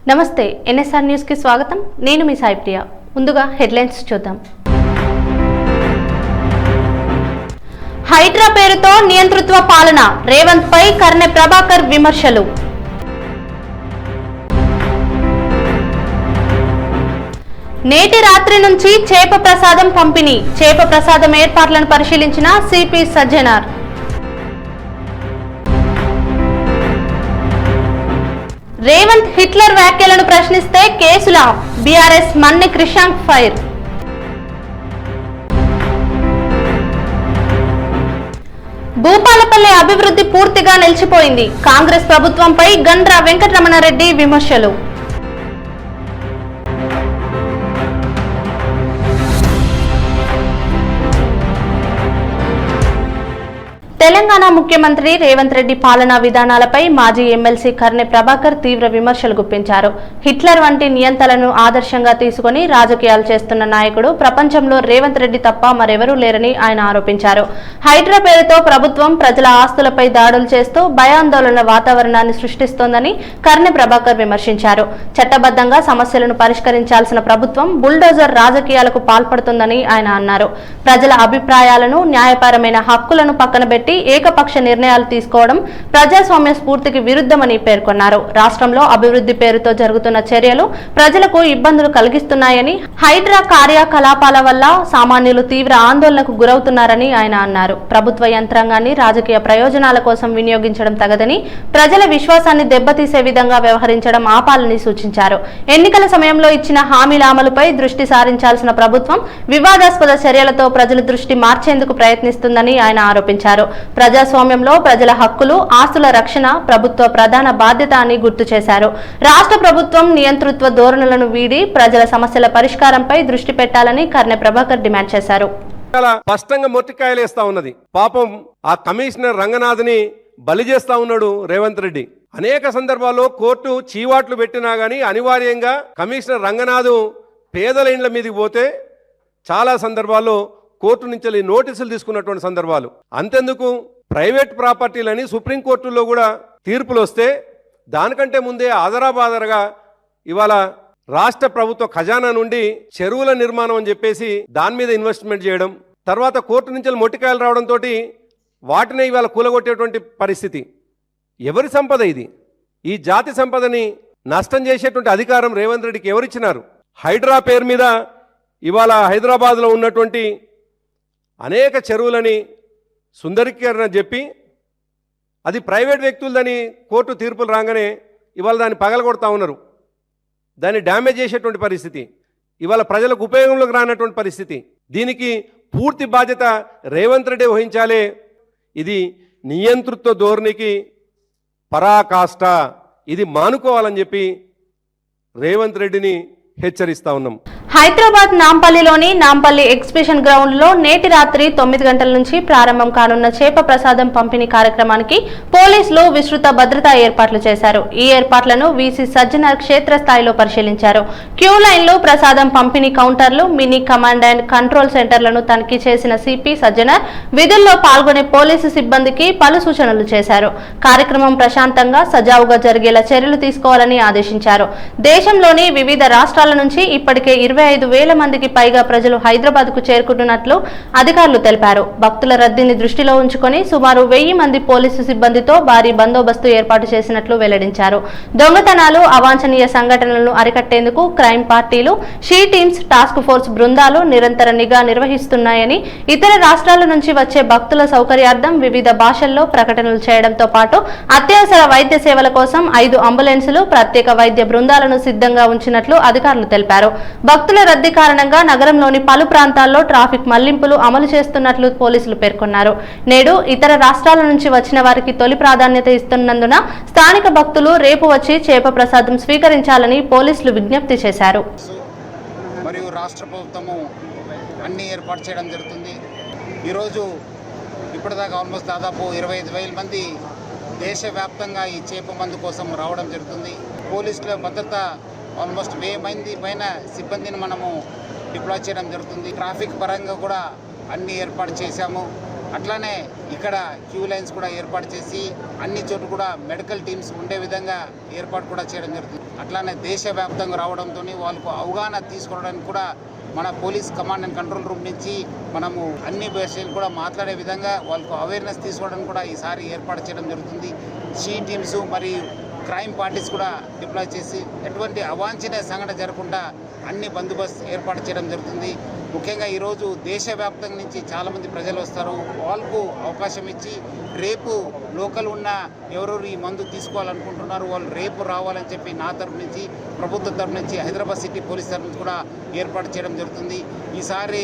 నమస్తే NSR news కి స్వాగతం. నేను మీ సాయి ప్రియ. ముందుగా హెడ్లైన్స్ చూద్దాం. హైడ్రా పేరుతో నియంతృత్వ పాలన, రేవంత్ పై కర్నె ప్రభాకర్ విమర్శలు. నేటి రాత్రి నుంచి చేప ప్రసాదం పంపిణీ, చేప ప్రసాదం ఏర్పాట్లను పరిశీలించిన సిపి సజ్జనార్. రేవంత్ హిట్లర్ వ్యాఖ్యలను ప్రశ్నిస్తే కేసుల, బీఆర్ఎస్ మన్నె క్రిషాంక్ ఫైర్. భూపాలపల్లి అభివృద్ధి పూర్తిగా నిలిచిపోయింది, కాంగ్రెస్ ప్రభుత్వంపై గండ్ర వెంకటరమణారెడ్డి విమర్శలు. తెలంగాణ ముఖ్యమంత్రి రేవంత్ రెడ్డి పాలనా విధానాలపై మాజీ ఎమ్మెల్సీ కర్నె ప్రభాకర్ తీవ్ర విమర్శలు గుప్పించారు. హిట్లర్ వంటి నియంతలను ఆదర్శంగా తీసుకుని రాజకీయాలు చేస్తున్న నాయకుడు ప్రపంచంలో రేవంత్ రెడ్డి తప్ప మరెవరూ లేరని ఆయన ఆరోపించారు. హైడ్రా పేరుతో ప్రభుత్వం ప్రజల ఆస్తులపై దాడులు చేస్తూ భయాందోళన వాతావరణాన్ని సృష్టిస్తోందని కర్నె ప్రభాకర్ విమర్శించారు. చట్టబద్ధంగా సమస్యలను పరిష్కరించాల్సిన ప్రభుత్వం బుల్డోజర్ రాజకీయాలకు పాల్పడుతుందని ఆయన అన్నారు. ప్రజల అభిప్రాయాలను, న్యాయపరమైన హక్కులను పక్కన పెట్టి ఏకపక్ష నిర్ణయాలు తీసుకోవడం ప్రజాస్వామ్య స్ఫూర్తికి విరుద్ధమని పేర్కొన్నారు. రాష్ట్రంలో అభివృద్ధి పేరుతో జరుగుతున్న చర్యలు ప్రజలకు ఇబ్బందులు కలిగిస్తున్నాయని, హైడ్రా కార్యకలాపాల వల్ల సామాన్యులు తీవ్ర ఆందోళనకు గురవుతున్నారని ఆయన అన్నారు. ప్రభుత్వ యంత్రాంగాన్ని రాజకీయ ప్రయోజనాల కోసం వినియోగించడం తగదని, ప్రజల విశ్వాసాన్ని దెబ్బతీసే విధంగా వ్యవహరించడం ఆపాలని సూచించారు. ఎన్నికల సమయంలో ఇచ్చిన హామీల అమలుపై దృష్టి సారించాల్సిన ప్రభుత్వం వివాదాస్పద చర్యలతో ప్రజల దృష్టి మార్చేందుకు ప్రయత్నిస్తుందని ఆయన ఆరోపించారు. ప్రజాస్వామ్యంలో ప్రజల హక్కులు, ఆస్తుల రక్షణ ప్రభుత్వ ప్రధాన బాధ్యత అని గుర్తు చేశారు. రాష్ట్ర ప్రభుత్వం నియంతృత్వ ధోరణులను వీడి ప్రజల సమస్యల పరిష్కారంపై దృష్టి పెట్టాలని కర్నె ప్రభాకర్ డిమాండ్ చేశారు. స్పష్టంగా మొట్టికాయలేస్తా ఉన్నది. పాపం ఆ కమిషనర్ రంగనాథ్ని బలి చేస్తా ఉన్నాడు రేవంత్ రెడ్డి. అనేక సందర్భాల్లో కోర్టు చీవాట్లు పెట్టినా గానీ అనివార్యంగా కమిషనర్ రంగనాథ్ పేదల ఇండ్ల మీదకి పోతే చాలా సందర్భాల్లో కోర్టు నుంచి నోటీసులు తీసుకున్నటువంటి సందర్భాలు. అంతెందుకు, ప్రైవేట్ ప్రాపర్టీలని సుప్రీంకోర్టులో కూడా తీర్పులు వస్తే దానికంటే ముందే ఆదరాబాదరగా ఇవాళ రాష్ట్ర ప్రభుత్వ ఖజానా నుండి చెరువుల నిర్మాణం అని చెప్పేసి దాని మీద ఇన్వెస్ట్మెంట్ చేయడం, తర్వాత కోర్టు నుంచి మొట్టికాయలు రావడంతో వాటిని ఇవాళ కూలగొట్టేటువంటి పరిస్థితి. ఎవరి సంపద ఇది? ఈ జాతి సంపదని నష్టం చేసేటువంటి అధికారం రేవంత్ రెడ్డికి ఎవరిచ్చినారు? హైడ్రా పేరు మీద ఇవాళ హైదరాబాద్లో ఉన్నటువంటి అనేక చెరువులని సుందరీకరణ చెప్పి అది ప్రైవేట్ వ్యక్తులదని కోర్టు తీర్పులు రాగానే ఇవాళ దాన్ని పగలగొడతా ఉన్నారు. దాన్ని డ్యామేజ్ చేసేటువంటి పరిస్థితి, ఇవాళ ప్రజలకు ఉపయోగంలోకి రానటువంటి పరిస్థితి. దీనికి పూర్తి బాధ్యత రేవంత్ రెడ్డి వహించాలే. ఇది నియంతృత్వ ధోరణికి పరాకాష్ట. ఇది మానుకోవాలని చెప్పి రేవంత్ రెడ్డిని హెచ్చరిస్తా ఉన్నాం. హైదరాబాద్ నాంపల్లిలోని నాంపల్లి ఎగ్జిబిషన్ గ్రౌండ్ లో నేటి రాత్రి 9 గంటల నుంచి ప్రారంభం కానున్న చేప ప్రసాదం పంపిణీ కార్యక్రమానికి పోలీసులు విస్తృత భద్రతా ఏర్పాట్లు చేశారు. ఈ ఏర్పాట్లను వీసీ సజ్జనార్ క్షేత్రస్థాయిలో పరిశీలించారు. క్యూ లైన్లు, ప్రసాదం పంపిణీ కౌంటర్లు, మినీ కమాండ్ అండ్ కంట్రోల్ సెంటర్లను తనిఖీ చేసిన సిపి సజ్జనార్ విధుల్లో పాల్గొనే పోలీసు సిబ్బందికి పలు సూచనలు చేశారు. కార్యక్రమం ప్రశాంతంగా, సజావుగా జరిగేలా చర్యలు తీసుకోవాలని ఆదేశించారు. దేశంలోని వివిధ రాష్ట్రాల నుంచి ఇప్పటికే 25,000 మందికి పైగా ప్రజలు హైదరాబాద్ కు చేరుకుంటున్నట్లు అధికారులు తెలిపారు. భక్తుల రద్దీని దృష్టిలో ఉంచుకొని సుమారు 1000 మంది పోలీసు సిబ్బందితో భారీ బందోబస్తు ఏర్పాటు చేసినట్లు వెల్లడించారు. దొంగతనాలు, అవాంఛనీయ సంఘటనలను అరికట్టేందుకు క్రైమ్ పార్టీలు, షీ టీమ్స్, టాస్క్ ఫోర్స్ బృందాలు నిరంతర నిఘా నిర్వహిస్తున్నాయని, ఇతర రాష్ట్రాల నుంచి వచ్చే భక్తుల సౌకర్యార్థం వివిధ భాషల్లో ప్రకటనలు చేయడంతో పాటు అత్యవసర వైద్య సేవల కోసం 5 అంబులెన్సులు, ప్రత్యేక వైద్య బృందాలను సిద్ధంగా ఉంచినట్లు అధికారులు తెలిపారు. భక్తుల రద్దీ కారణంగా నగరంలోని పలు ప్రాంతాల్లో ట్రాఫిక్ మళ్లింపులు అమలు చేస్తున్నట్లు పోలీసులు పేర్కొన్నారు. నేడు ఇతర రాష్ట్రాల నుంచి వచ్చిన వారికి తొలి ప్రాధాన్యత ఇస్తున్నందున స్థానిక భక్తులు రేపు వచ్చి చేప ప్రసాదం స్వీకరించాలని పోలీసులు విజ్ఞప్తి చేశారు. మరియు రాష్ట్ర ప్రభుత్వము అన్ని ఏర్పాటు చేయడం జరుగుతుంది. ఈరోజు ఇప్పటిదాకా ఆల్మోస్ట్ దాదాపు 25,000 మంది దేశవ్యాప్తంగా ఈ చేప మందు కోసం రావడం జరుగుతుంది. పోలీసుల భద్రత ఆల్మోస్ట్ 1000 మంది పైన సిబ్బందిని మనము డిప్లాయ్ చేయడం జరుగుతుంది. ట్రాఫిక్ పరంగా కూడా అన్ని ఏర్పాటు చేశాము. అట్లానే ఇక్కడ క్యూ లైన్స్ కూడా ఏర్పాటు చేసి అన్ని చోట్ల కూడా మెడికల్ టీమ్స్ ఉండే విధంగా ఏర్పాటు కూడా చేయడం జరుగుతుంది. అట్లానే దేశవ్యాప్తంగా రావడంతో వాళ్ళకు అవగాహన తీసుకోవడానికి కూడా మన police command and control room నుంచి మనము అన్ని భాషలు కూడా మాట్లాడే విధంగా వాళ్ళకు అవేర్నెస్ తీసుకోవడానికి కూడా ఈసారి ఏర్పాటు చేయడం జరుగుతుంది. షీ టీమ్స్ మరియు క్రైమ్ పార్టీస్ కూడా డిప్లాయ్ చేసి ఎటువంటి అవాంఛనీయ సంఘటన జరగకుండా అన్ని బందోబస్తు ఏర్పాటు చేయడం జరుగుతుంది. ముఖ్యంగా ఈరోజు దేశవ్యాప్తంగా నుంచి చాలామంది ప్రజలు వస్తారు. వాళ్ళకు అవకాశం ఇచ్చి రేపు లోకల్ ఉన్న ఎవరెవరు ఈ మందు తీసుకోవాలనుకుంటున్నారు వాళ్ళు రేపు రావాలని చెప్పి నా తరపు నుంచి ప్రభుత్వం తరపు నుంచి హైదరాబాద్ సిటీ పోలీస్ తరపు నుంచి కూడా ఏర్పాటు చేయడం జరుగుతుంది. ఈసారి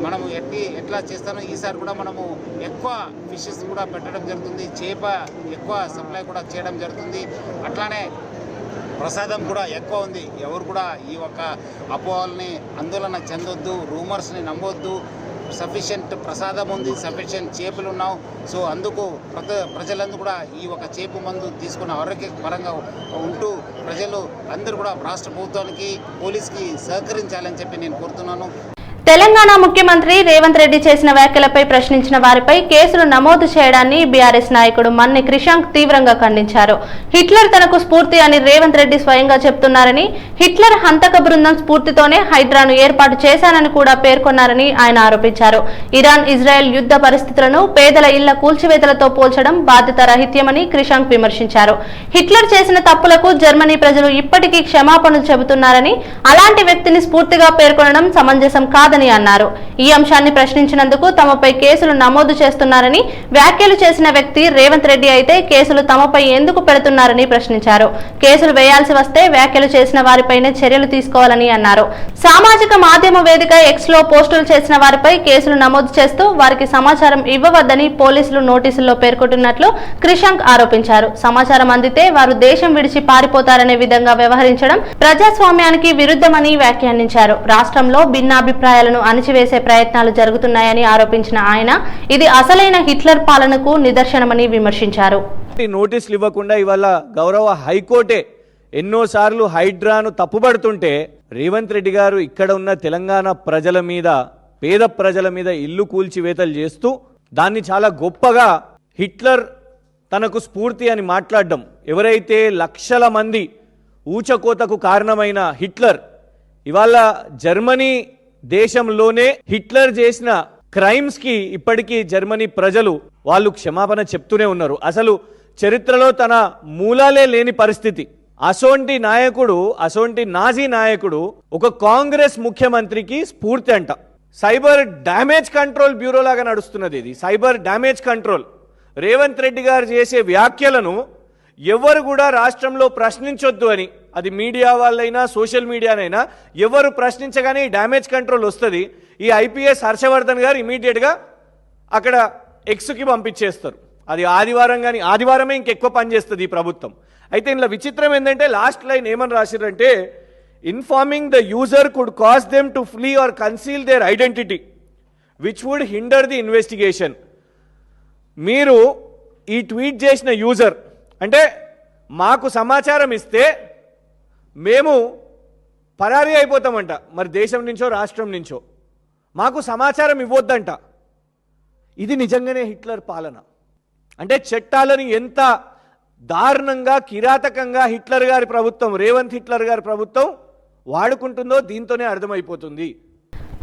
మనము ఎట్లా చేస్తానో ఈసారి కూడా మనము ఎక్కువ ఫిషెస్ కూడా పెట్టడం జరుగుతుంది. చేప ఎక్కువ సప్లై కూడా చేయడం జరుగుతుంది. అట్లానే ప్రసాదం కూడా ఎక్కువ ఉంది. ఎవరు కూడా ఈ ఒక్క అపోహల్ని ఆందోళన చెందొద్దు, రూమర్స్ని నమ్మొద్దు. సఫిషియెంట్ ప్రసాదం ఉంది, సఫిషియెంట్ చేపలు ఉన్నావు. సో అందుకు ప్రజలందరూ కూడా ఈ ఒక చేప మందు తీసుకున్న ఆరోగ్యపరంగా ఉంటూ ప్రజలు అందరూ కూడా రాష్ట్ర ప్రభుత్వానికి పోలీస్కి సహకరించాలని చెప్పి నేను కోరుతున్నాను. తెలంగాణ ముఖ్యమంత్రి రేవంత్ రెడ్డి చేసిన వ్యాఖ్యలపై ప్రశ్నించిన వారిపై కేసులు నమోదు చేయడాన్ని బీఆర్ఎస్ నాయకుడు మన్ని క్రిషాంక్ తీవ్రంగా ఖండించారు. హిట్లర్ తనకు స్ఫూర్తి అని రేవంత్ రెడ్డి స్వయంగా చెప్తున్నారని, హిట్లర్ హంతక బృందం స్ఫూర్తితోనే హైడ్రాను ఏర్పాటు చేశానని కూడా పేర్కొన్నారని ఆయన ఆరోపించారు. ఇరాన్ ఇజ్రాయెల్ యుద్ధ పరిస్థితులను పేదల ఇళ్ల కూల్చివేతలతో పోల్చడం బాధ్యత రహిత్యమని క్రిషాంక్ విమర్శించారు. హిట్లర్ చేసిన తప్పులకు జర్మనీ ప్రజలు ఇప్పటికీ క్షమాపణలు చెబుతున్నారని, అలాంటి వ్యక్తిని స్ఫూర్తిగా పేర్కొనడం సమంజసం కాదని అన్నారు. ఈ అంశాన్ని ప్రశ్నించినందుకు తమపై కేసులు నమోదు చేస్తున్నారని, వ్యాఖ్యలు చేసిన వ్యక్తి రేవంత్ రెడ్డి అయితే కేసులు తమపై ఎందుకు పెడుతున్నారని ప్రశ్నించారు. కేసులు వేయాల్సి వస్తే వ్యాఖ్యలు చేసిన వారిపైనే చర్యలు తీసుకోవాలని అన్నారు. సామాజిక మాధ్యమ వేదిక ఎక్స్ లో పోస్టులు చేసిన వారిపై కేసులు నమోదు చేస్తూ వారికి సమాచారం ఇవ్వవద్దని పోలీసులు నోటీసుల్లో పేర్కొంటున్నట్లు క్రిషాంక్ ఆరోపించారు. సమాచారం అందితే వారు దేశం విడిచి పారిపోతారనే విధంగా వ్యవహరించడం ప్రజాస్వామ్యానికి విరుద్ధమని వ్యాఖ్యానించారు. రాష్ట్రంలో భిన్నాభిప్రాయాలను అణిచివేసే ప్రయత్నాలు జరుగుతున్నాయని ఆరోపించిన ఆయన ఇది అసలైన హిట్లర్ పాలనకు నిదర్శనమని విమర్శించారు. నోటీసులు ఇవ్వకుండా ఇవాళ గౌరవ హైకోర్టే ఎన్నోసార్లు హైడ్రాను తప్పుపడుతుంటే రేవంత్ రెడ్డి గారు ఇక్కడ ఉన్న తెలంగాణ ప్రజల మీద, పేద ప్రజల మీద ఇల్లు కూల్చివేతలు చేస్తూ దాన్ని చాలా గొప్పగా హిట్లర్ తనకు స్ఫూర్తి అని మాట్లాడడం, ఎవరైతే లక్షల మంది ఊచకోతకు కారణమైన హిట్లర్ ఇవాళ జర్మనీ దేశంలోనే హిట్లర్ చేసిన క్రైమ్స్ కి ఇప్పటికీ జర్మనీ ప్రజలు వాళ్ళు క్షమాపణ చెప్తూనే ఉన్నారు. అసలు చరిత్రలో తన మూలాలే లేని పరిస్థితి. అసోంటి నాయకుడు, అసోంటి నాజీ నాయకుడు ఒక కాంగ్రెస్ ముఖ్యమంత్రికి స్ఫూర్తి అంట. సైబర్ డ్యామేజ్ కంట్రోల్ బ్యూరో లాగా నడుస్తున్నది ఇది. Cyber damage control. Revanth Reddy గారు చేసే వ్యాఖ్యలను ఎవరు కూడా రాష్ట్రంలో ప్రశ్నించొద్దు అని, అది మీడియా వాళ్ళైనా సోషల్ మీడియానైనా ఎవరు ప్రశ్నించగానే ఈ డ్యామేజ్ కంట్రోల్ వస్తుంది. ఈ ఐపీఎస్ హర్షవర్ధన్ గారు ఇమీడియట్గా అక్కడ ఎక్స్కి పంపించేస్తారు. అది ఆదివారం కానీ ఆదివారమే ఇంకెక్కువ పనిచేస్తుంది ఈ ప్రభుత్వం. అయితే ఇందులో విచిత్రం ఏంటంటే లాస్ట్ లైన్ ఏమని రాసిరంటే, informing the user could cause them to flee or conceal their identity which would hinder the investigation. మీరు ఈ ట్వీట్ చేసిన యూజర్ అంటే మాకు సమాచారం ఇస్తే మేము పరారీ అయిపోతామంట, మరి దేశం నుంచో రాష్ట్రం నుంచో. మాకు సమాచారం ఇవ్వొద్దంట. ఇది నిజంగానే హిట్లర్ పాలన. అంటే చట్టాలను ఎంత దారుణంగా, కిరాతకంగా హిట్లర్ గారి ప్రభుత్వం, రేవంత్ హిట్లర్ గారి ప్రభుత్వం వాడుకుంటుందో దీంతోనే అర్థమైపోతుంది.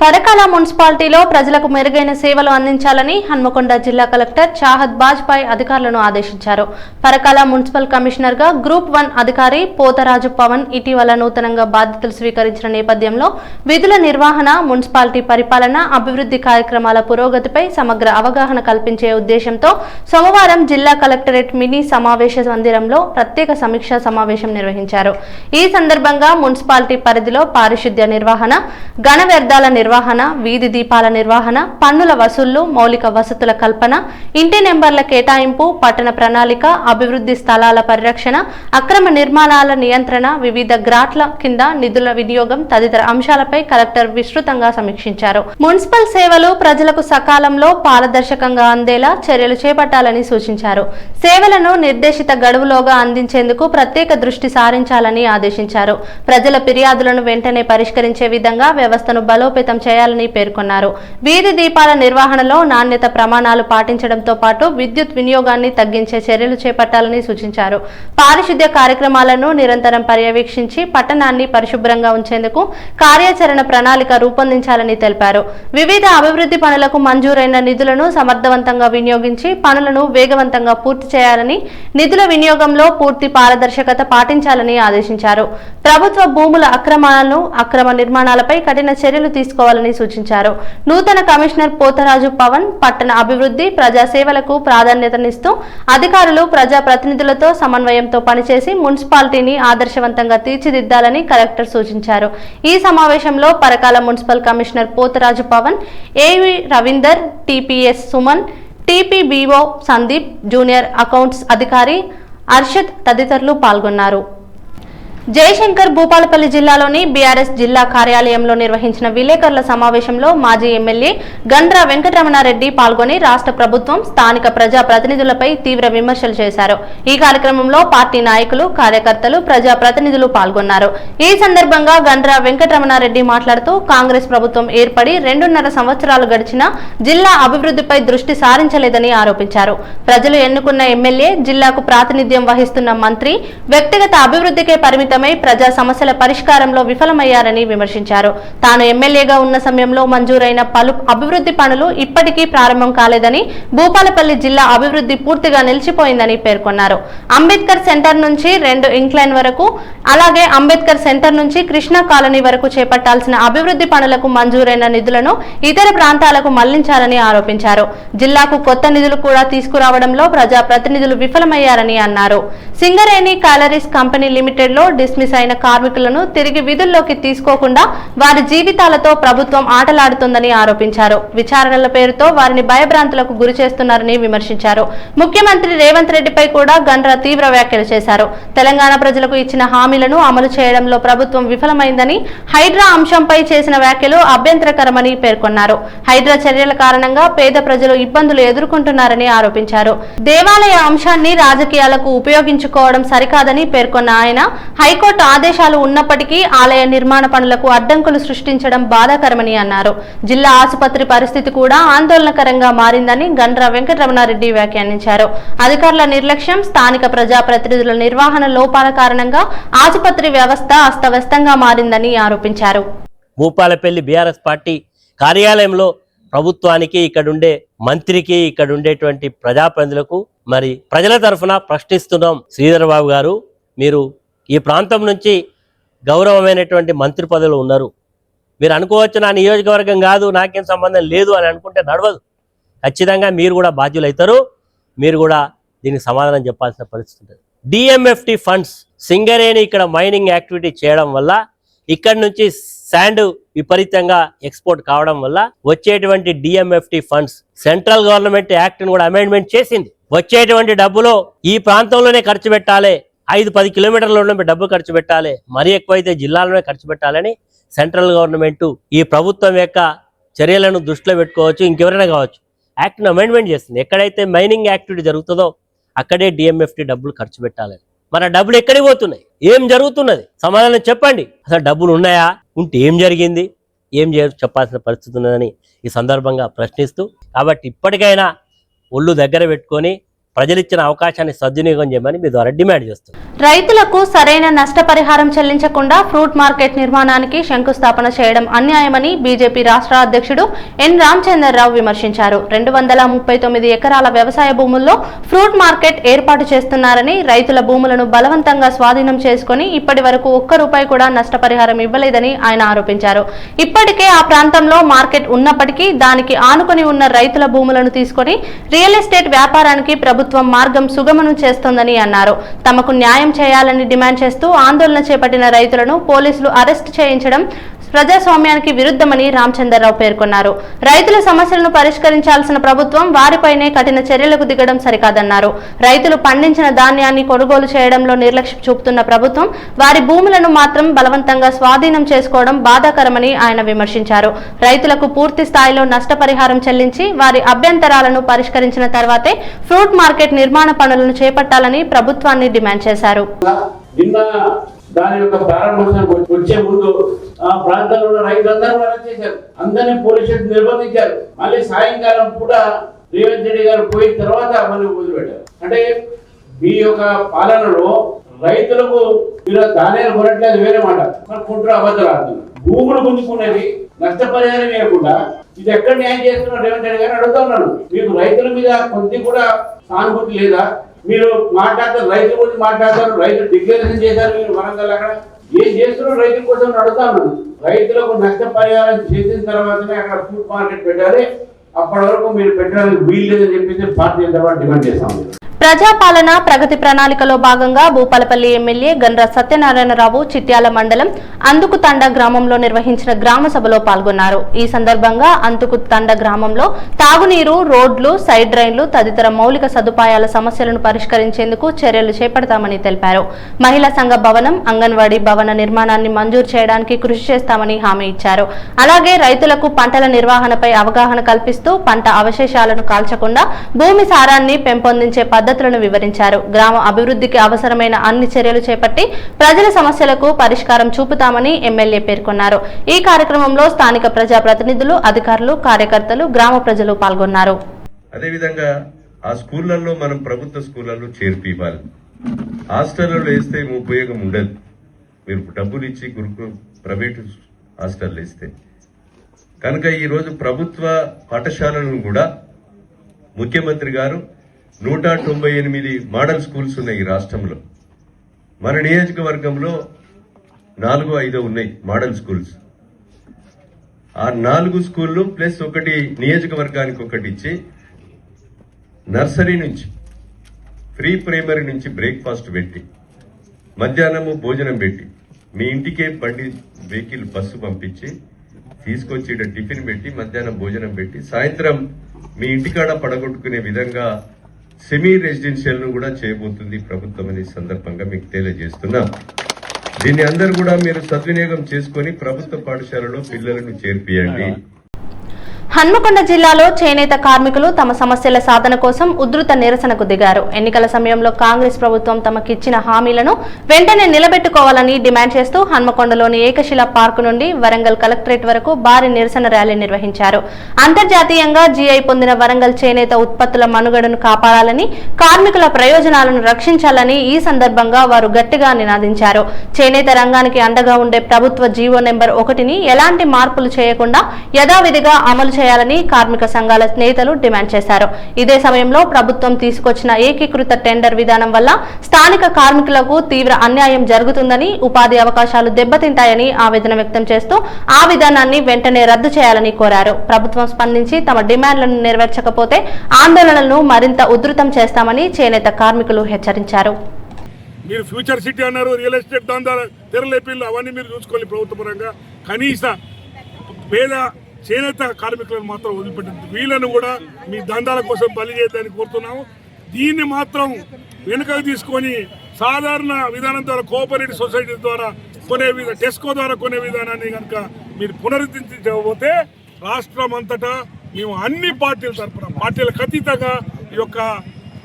పరకాల మున్సిపాలిటీలో ప్రజలకు మెరుగైన సేవలు అందించాలని హన్మకొండ జిల్లా కలెక్టర్ చాహద్ బాజ్పాయ్ అధికారులను ఆదేశించారు. పరకాల మున్సిపల్ కమిషనర్ గా గ్రూప్ 1 అధికారి పోతరాజు పవన్ ఇటీవల నూతనంగా బాధ్యతలు స్వీకరించిన నేపథ్యంలో విధుల నిర్వహణ, మున్సిపాలిటీ పరిపాలన, అభివృద్ధి కార్యక్రమాల పురోగతిపై సమగ్ర అవగాహన కల్పించే ఉద్దేశంతో సోమవారం జిల్లా కలెక్టరేట్ మినీ సమావేశ మందిరంలో ప్రత్యేక సమీక్షా సమావేశం నిర్వహించారు. ఈ సందర్భంగా మున్సిపాలిటీ పరిధిలో పారిశుద్ధ్య నిర్వహణ, ఘన వ్యర్థాల నిర్వహణ, వీధి దీపాల నిర్వహణ, పన్నుల వసూళ్లు, మౌలిక వసతుల కల్పన, ఇంటి నెంబర్ల కేటాయింపు, పట్టణ ప్రణాళిక, అభివృద్ధి స్థలాల పరిరక్షణ, అక్రమ నిర్మాణాల నియంత్రణ, వివిధ గ్రాట్ల కింద నిధుల వినియోగం తదితర అంశాలపై కలెక్టర్ విస్తృతంగా సమీక్షించారు. మున్సిపల్ సేవలు ప్రజలకు సకాలంలో పారదర్శకంగా అందేలా చర్యలు చేపట్టాలని సూచించారు. సేవలను నిర్దేశిత గడువులోగా అందించేందుకు ప్రత్యేక దృష్టి సారించాలని ఆదేశించారు. ప్రజల ఫిర్యాదులను వెంటనే పరిష్కరించే విధంగా వ్యవస్థను బలోపేతం చేయాలని పేర్కొన్నారు. వీధి దీపాల నిర్వహణలో నాణ్యత ప్రమాణాలు పాటించడంతో పాటు విద్యుత్ వినియోగాన్ని తగ్గించే చర్యలు చేపట్టాలని సూచించారు. పారిశుద్ధ్య కార్యక్రమాలను నిరంతరం పర్యవేక్షించి పట్టణాన్ని పరిశుభ్రంగా ఉంచేందుకు కార్యాచరణ ప్రణాళిక రూపొందించాలని తెలిపారు. వివిధ అభివృద్ధి పనులకు మంజూరైన నిధులను సమర్థవంతంగా వినియోగించి పనులను వేగవంతంగా పూర్తి చేయాలని, నిధుల వినియోగంలో పూర్తి పారదర్శకత పాటించాలని ఆదేశించారు. ప్రభుత్వ భూముల అక్రమ నిర్మాణాలపై కఠిన చర్యలు తీసుకోవాలని సూచించారు. నూతన కమిషనర్ పోతరాజు పవన్ పట్టణ అభివృద్ధి, ప్రజా సేవలకు ప్రాధాన్యతనిస్తూ అధికారులు ప్రజా ప్రతినిధులతో సమన్వయంతో పనిచేసి మున్సిపాలిటీని ఆదర్శవంతంగా తీర్చిదిద్దాలని కలెక్టర్ సూచించారు. ఈ సమావేశంలో పరకాల మున్సిపల్ కమిషనర్ పోతరాజు పవన్, ఏవి Ravinder, TPS Suman, TPBO Sandeep, junior accounts అధికారి అర్షద్ తదితరులు పాల్గొన్నారు. జయశంకర్ భూపాలపల్లి జిల్లాలోని బీఆర్ఎస్ జిల్లా కార్యాలయంలో నిర్వహించిన విలేకరుల సమావేశంలో మాజీ ఎమ్మెల్యే గండ్ర వెంకటరమణారెడ్డి పాల్గొని రాష్ట్ర ప్రభుత్వం, స్థానిక ప్రజా ప్రతినిధులపై తీవ్ర విమర్శలు చేశారు. ఈ కార్యక్రమంలో పార్టీ నాయకులు, కార్యకర్తలు, ప్రజా ప్రతినిధులు పాల్గొన్నారు. ఈ సందర్భంగా గండ్ర వెంకటరమణారెడ్డి మాట్లాడుతూ కాంగ్రెస్ ప్రభుత్వం ఏర్పడి 2.5 సంవత్సరాలు గడిచినా జిల్లా అభివృద్ధిపై దృష్టి సారించలేదని ఆరోపించారు. ప్రజలు ఎన్నుకున్న ఎమ్మెల్యే, జిల్లాకు ప్రాతినిధ్యం వహిస్తున్న మంత్రి వ్యక్తిగత అభివృద్ధికే పరిమితం ప్రజా సమస్యల పరిష్కారంలో విఫలమయ్యారని విమర్శించారు. తాను ఎమ్మెల్యేగా ఉన్న సమయంలో మంజూరైన పలు అభివృద్ధి పనులు ఇప్పటికీ ప్రారంభం కాలేదని, భూపాలపల్లి జిల్లా అభివృద్ధి పూర్తిగా నిలిచిపోయిందని పేర్కొన్నారు. అంబేద్కర్ సెంటర్ నుంచి 2 ఇంక్లైన్ వరకు, అలాగే అంబేద్కర్ సెంటర్ నుంచి కృష్ణా కాలనీ వరకు చేపట్టాల్సిన అభివృద్ధి పనులకు మంజూరైన నిధులను ఇతర ప్రాంతాలకు మళ్లించారని ఆరోపించారు. జిల్లాకు కొత్త నిధులు కూడా తీసుకురావడంలో ప్రజా ప్రతినిధులు విఫలమయ్యారని అన్నారు. సింగరేణి క్యాలరీస్ కంపెనీ లిమిటెడ్ లో డిస్మిస్ అయిన కార్మికులను తిరిగి విధుల్లోకి తీసుకోకుండా వారి జీవితాలతో ప్రభుత్వం ఆటలాడుతుందని ఆరోపించారు. విచారణల పేరుతో వారిని భయభ్రాంతులకు గురి చేస్తున్నారని విమర్శించారు. ముఖ్యమంత్రి రేవంత్ రెడ్డిపై కూడా గండ్ర తీవ్ర వ్యాఖ్యలు చేశారు. తెలంగాణ ప్రజలకు ఇచ్చిన హామీలను అమలు చేయడంలో ప్రభుత్వం విఫలమైందని, హైడ్రా అంశంపై చేసిన వ్యాఖ్యలు అభ్యంతరకరమని పేర్కొన్నారు. హైడ్రా చర్యల కారణంగా పేద ప్రజలు ఇబ్బందులు ఎదుర్కొంటున్నారని ఆరోపించారు. దేవాలయ అంశాన్ని రాజకీయాలకు ఉపయోగించుకోవడం సరికాదని పేర్కొన్న ఆయన, హైకోర్టు ఆదేశాలు ఉన్నప్పటికీ ఆలయ నిర్మాణ పనులకు అడ్డంకులు సృష్టించడం బాధాకరమని అన్నారు. జిల్లా ఆసుపత్రి పరిస్థితి కూడా ఆందోళనకరంగా మారిందని గండ్ర వెంకటరమణారెడ్డి వ్యాఖ్యానించారు. అధికారుల నిర్లక్ష్యం, స్థానిక ప్రజా ప్రతినిధుల నిర్వహణ లోపాల కారణంగా ఆసుపత్రి వ్యవస్థ అస్తవ్యస్తంగా మారిందని ఆరోపించారు. భూపాలపల్లి బీఆర్ఎస్ పార్టీ కార్యాలయంలో ప్రభుత్వానికి, ఇక్కడుండే మంత్రికి, ఇక్కడ ఉండేటువంటి ప్రజాప్రతినిధులకు మరి ప్రజల తరఫున ప్రశ్నిస్తున్నాం. శ్రీధర్ బాబు గారు, మీరు ఈ ప్రాంతం నుంచి గౌరవమైనటువంటి మంత్రి పదవులు ఉన్నారు. మీరు అనుకోవచ్చు నా నియోజకవర్గం కాదు, నాకేం సంబంధం లేదు అని అనుకుంటే నడవదు. ఖచ్చితంగా మీరు కూడా బాధ్యులు అవుతారు. మీరు కూడా దీనికి సమాధానం చెప్పాల్సిన పరిస్థితి ఉంటుంది. డిఎంఎఫ్టి ఫండ్స్, సింగరేణి ఇక్కడ మైనింగ్ యాక్టివిటీ చేయడం వల్ల, ఇక్కడ నుంచి శాండ్ విపరీతంగా ఎక్స్పోర్ట్ కావడం వల్ల వచ్చేటువంటి డిఎంఎఫ్టి ఫండ్స్ సెంట్రల్ గవర్నమెంట్ యాక్ట్ని కూడా అమెండ్మెంట్ చేసింది. వచ్చేటువంటి డబ్బులో ఈ ప్రాంతంలోనే ఖర్చు పెట్టాలి, 5-10 కిలోమీటర్ల డబ్బు ఖర్చు పెట్టాలి, మరీ ఎక్కువైతే జిల్లాలోనే ఖర్చు పెట్టాలని సెంట్రల్ గవర్నమెంట్ ఈ ప్రభుత్వం యొక్క చర్యలను దృష్టిలో పెట్టుకోవచ్చు, ఇంకెవరైనా కావచ్చు, యాక్ట్ను అమెండ్మెంట్ చేస్తుంది. ఎక్కడైతే మైనింగ్ యాక్టివిటీ జరుగుతుందో అక్కడే డిఎంఎఫ్టి డబ్బులు ఖర్చు పెట్టాలని. మన డబ్బులు ఎక్కడికి పోతున్నాయి, ఏం జరుగుతున్నది, సమాధానం చెప్పండి. అసలు డబ్బులు ఉన్నాయా, ఉంటే ఏం జరిగింది, ఏం చెప్పాల్సిన పరిస్థితి ఉన్నదని ఈ సందర్భంగా ప్రశ్నిస్తూ, కాబట్టి ఇప్పటికైనా ఒళ్ళు దగ్గర పెట్టుకొని ప్రజలిచ్చిన అవకాశాన్ని సద్వినియోగం చేయమని మీ ద్వారా డిమాండ్ చేస్తున్నారు. రైతులకు సరైన నష్టపరిహారం చెల్లించకుండా ఫ్రూట్ మార్కెట్ నిర్మాణానికి శంకుస్థాపన చేయడం అన్యాయమని బీజేపీ రాష్ట్ర అధ్యక్షుడు ఎన్ రామచంద్రరావు విమర్శించారు. 239 ఎకరాల వ్యవసాయ భూముల్లో ఫ్రూట్ మార్కెట్ ఏర్పాటు చేస్తున్నారని, రైతుల భూములను బలవంతంగా స్వాధీనం చేసుకుని ఇప్పటి వరకు ₹1 కూడా నష్టపరిహారం ఇవ్వలేదని ఆయన ఆరోపించారు. ఇప్పటికే ఆ ప్రాంతంలో మార్కెట్ ఉన్నప్పటికీ దానికి ఆనుకొని ఉన్న రైతుల భూములను తీసుకుని రియల్ ఎస్టేట్ వ్యాపారానికి ప్రభుత్వం మార్గం సుగమనం చేస్తోందని అన్నారు. తమకు న్యాయం చేయాలని డిమాండ్ చేస్తూ ఆందోళన చేపట్టిన రైతులను పోలీసులు అరెస్టు చేయించడం ప్రజాస్వామ్యానికి విరుద్ధమని రామచంద్రరావు పేర్కొన్నారు. రైతుల సమస్యలను పరిష్కరించాల్సిన ప్రభుత్వం వారిపైనే కఠిన చర్యలకు దిగడం సరికాదన్నారు. రైతులు పండించిన ధాన్యాన్ని కొనుగోలు చేయడంలో నిర్లక్ష్యం చూపుతున్న ప్రభుత్వం వారి భూములను మాత్రం బలవంతంగా స్వాధీనం చేసుకోవడం బాధాకరమని ఆయన విమర్శించారు. రైతులకు పూర్తి స్థాయిలో నష్టపరిహారం చెల్లించి వారి అభ్యంతరాలను పరిష్కరించిన తర్వాతే ఫ్రూట్ మార్కెట్ నిర్మాణ పనులను చేపట్టాలని ప్రభుత్వాన్ని డిమాండ్ చేశారు. దాని యొక్క ప్రారంభోత్సవం వచ్చే ముందు ఆ ప్రాంతాల్లో ఉన్న రైతులందరూ కూడా చేశారు. అందరినీ పోలీస్ స్టేషన్ నిర్బంధించారు. మళ్ళీ సాయంకాలం కూడా రేవంత్ రెడ్డి గారు పోయిన తర్వాత మళ్ళీ వదిలిపెట్టారు. అంటే మీ యొక్క పాలనలో రైతులకు మీరు ధాన్యాలు కొనట్లేదు వేరే మాట, మరి కుట్ర అబద్ధాలు ఆడుతున్నారు. భూములు గుంజుకునేది నష్టపరిహారం ఇవ్వకుండా ఇది ఎక్కడ న్యాయం చేస్తున్నారు రేవంత్ రెడ్డి గారిని అడుగుతా ఉన్నాను. మీకు రైతుల మీద కొద్ది కూడా సానుభూతి లేదా? మీరు మాట్లాడతారు, రైతుల గురించి మాట్లాడతారు, రైతులు డిక్లరేషన్ చేశారు, మీరు వరంగల్ అక్కడ ఏం చేస్తున్నారు రైతుల కోసం అడుగుతా ఉన్నాను. రైతులకు నష్టపరిహారం చేసిన తర్వాతనే అక్కడ ఫుడ్ మార్కెట్ పెట్టాలి, అప్పటి వరకు మీరు పెట్టడానికి వీలు లేదని చెప్పేసి భారతీయ జనతా పార్టీ డిమాండ్ చేస్తాం. ప్రజాపాలన ప్రగతి ప్రణాళికలో భాగంగా భూపాలపల్లి ఎమ్మెల్యే గండ్ర సత్యనారాయణరావు చిట్యాల మండలం అందుకుతండ గ్రామంలో నిర్వహించిన గ్రామ సభలో పాల్గొన్నారు. ఈ సందర్భంగా అందుకుతండ గ్రామంలో తాగునీరు, రోడ్లు, సైడ్ డ్రైన్లు తదితర మౌలిక సదుపాయాల సమస్యలను పరిష్కరించేందుకు చర్యలు చేపడతామని తెలిపారు. మహిళా సంఘ భవనం, అంగన్వాడీ భవన నిర్మాణాన్ని మంజూరు చేయడానికి కృషి చేస్తామని హామీ ఇచ్చారు. అలాగే రైతులకు పంటల నిర్వహణపై అవగాహన కల్పిస్తూ పంట అవశేషాలను కాల్చకుండా భూమి సారాన్ని పెంపొందించే పద్ధతులను వివరించారు. గ్రామ అభివృద్ధికి అవసరమైన అన్ని చర్యలు చేపట్టి ప్రజల సమస్యలకు పరిష్కారం చూపుతామని ఎమ్మెల్యే పేర్కొన్నారు. ఈ కార్యక్రమంలో స్థానిక ప్రజాప్రతినిధులు, అధికారులు, కార్యకర్తలు, గ్రామ ప్రజలు పాల్గొన్నారు. అదేవిధంగా ఆ స్కూళ్లలో మనం ప్రభుత్వ స్కూళ్లలో చేర్పివ్వాలి. హాస్టల్లో వేస్తే ఉపయోగం ఉండదు. మీరు డబ్బులు ఇచ్చి గురుకుల ప్రైవేటు హాస్టల్లో వేస్తే కనుక ఈరోజు ప్రభుత్వ పాఠశాలను కూడా ముఖ్యమంత్రి గారు 198 మోడల్ స్కూల్స్ ఉన్నాయి ఈ రాష్ట్రంలో. మన నియోజకవర్గంలో 4-5 ఉన్నాయి మోడల్ స్కూల్స్. ఆ 4 స్కూళ్ళు ప్లస్ ఒకటి నియోజకవర్గానికి ఒకటి ఇచ్చి నర్సరీ నుంచి ప్రీ ప్రైమరీ నుంచి బ్రేక్ఫాస్ట్ పెట్టి మధ్యాహ్నము భోజనం పెట్టి మీ ఇంటికే బండి వెహికల్ బస్సు పంపించి తీసుకొచ్చి ఇక్కడ టిఫిన్ పెట్టి మధ్యాహ్నం భోజనం పెట్టి సాయంత్రం మీ ఇంటికాడ పడగొట్టుకునే విధంగా సెమీ రెసిడెన్షియల్ ను కూడా చేయబోతుంది ప్రభుత్వం అనే సందర్భంగా మీకు తెలియజేస్తున్నాం. దీన్ని అందరూ కూడా మీరు సద్వినియోగం చేసుకుని ప్రభుత్వ పాఠశాలలో పిల్లలను చేర్పియండి. హన్మకొండ జిల్లాలో చేనేత కార్మికులు తమ సమస్యల సాధన కోసం ఉధృత నిరసనకు దిగారు. ఎన్నికల సమయంలో కాంగ్రెస్ ప్రభుత్వం తమకిచ్చిన హామీలను వెంటనే నిలబెట్టుకోవాలని డిమాండ్ చేస్తూ హన్మకొండలోని ఏకశిలా పార్కు నుండి వరంగల్ కలెక్టరేట్ వరకు భారీ నిరసన ర్యాలీ నిర్వహించారు. అంతర్జాతీయంగా జీఐ పొందిన వరంగల్ చేనేత ఉత్పత్తుల మనుగడను కాపాడాలని, కార్మికుల ప్రయోజనాలను రక్షించాలని ఈ సందర్భంగా వారు గట్టిగా నినాదించారు. చేనేత రంగానికి అండగా ఉండే ప్రభుత్వ జీవో నెంబర్ 1ని ఎలాంటి మార్పులు చేయకుండా యథావిధిగా అమలు చేయాలని కార్మిక సంఘాల నేతలు డిమాండ్ చేశారు. ఇదే సమయంలో ప్రభుత్వం తీసుకొచ్చిన ఏకీకృత టెండర్ విధానం వల్ల స్థానిక కార్మికులకు తీవ్ర అన్యాయం జరుగుతుందని, ఉపాధి అవకాశాలు దెబ్బతింటాయని ఆవేదన వ్యక్తం చేస్తూ ఆ విధానాన్ని వెంటనే రద్దు చేయాలని కోరారు. ప్రభుత్వం స్పందించి తమ డిమాండ్లను నెరవేర్చకపోతే ఆందోళనలను మరింత ఉధృతం చేస్తామని చేనేత కార్మికులు హెచ్చరించారు. మీరు ఫ్యూచర్ సిటీ అన్నారు, రియల్ ఎస్టేట్ దందాలు తెరలేపిల్లు అవన్నీ మీరు చూసుకోవాలి ప్రభుత్వ పరంగా. కనీస పేద చేనేత కార్మికులను మాత్రం వదిలిపెట్టింది. వీళ్ళను కూడా మీ దందాల కోసం బలి చేయడానికి కోరుతున్నాము. దీన్ని మాత్రం వెనుకకు తీసుకొని సాధారణ విధానం ద్వారా కోఆపరేటివ్ సొసైటీ ద్వారా కొనే టెస్కో ద్వారా కొనే విధానాన్ని కనుక మీరు పునరుద్ధరించకపోతే రాష్ట్రం అంతటా మేము అన్ని పార్టీల తరఫున పార్టీలకు అతీతంగా ఈ యొక్క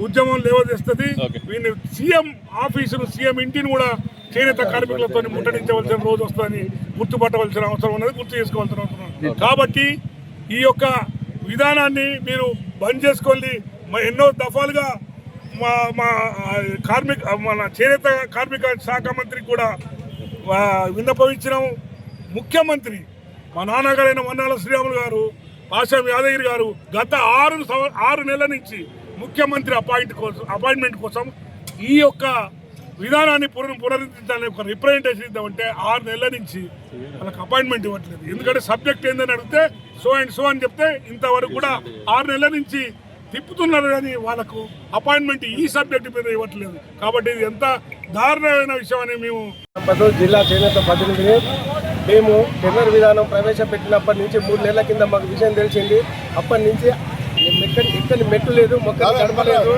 ఉద్యమం లేవదీస్తుంది. వీళ్ళని సీఎం ఆఫీసును, సీఎం ఇంటిని కూడా చేనేత కార్మికులతో ముట్టడించవలసిన రోజు వస్తుందని గుర్తుపట్టవలసిన అవసరం ఉన్నది, గుర్తు చేసుకోవాల్సిన అవసరం ఉన్నది. కాబట్టి ఈ యొక్క విధానాన్ని మీరు బంద్ చేసుకోండి. ఎన్నో దఫాలుగా మన చేనేత కార్మిక శాఖ మంత్రికి కూడా విన్నపమించినాము. ముఖ్యమంత్రి మా నాన్నగారైన మన్నాల శ్రీరాములు గారు, పాశం యాదగిరి గారు గత 6 నెలల నుంచి ముఖ్యమంత్రి అపాయింట్మెంట్ కోసం ఈ యొక్క విధానాన్ని పునరుద్ధరించాలని ఒక రిప్రజెంటేషన్ ఇద్దామంటే 6 నెలల నుంచి వాళ్ళకి అపాయింట్మెంట్ ఇవ్వట్లేదు. ఎందుకంటే సబ్జెక్ట్ ఏందని అడిగితే సో అండ్ సో అని చెప్తే ఇంతవరకు కూడా 6 నెలల నుంచి తిప్పుతున్నారు కానీ వాళ్ళకు అపాయింట్మెంట్ ఈ సబ్జెక్ట్ మీద ఇవ్వట్లేదు. కాబట్టి ఇది ఎంత దారుణమైన విషయం అని మేము జిల్లా చేనేత ప్రతినిధిని మేము టెండర్ విధానం ప్రవేశపెట్టినప్పటి నుంచి 3 నెలల కింద మాకు విషయం తెలిసింది. అప్పటి నుంచి ఎక్కడి మెట్టు లేదు, మొక్కలు గడపలేదు.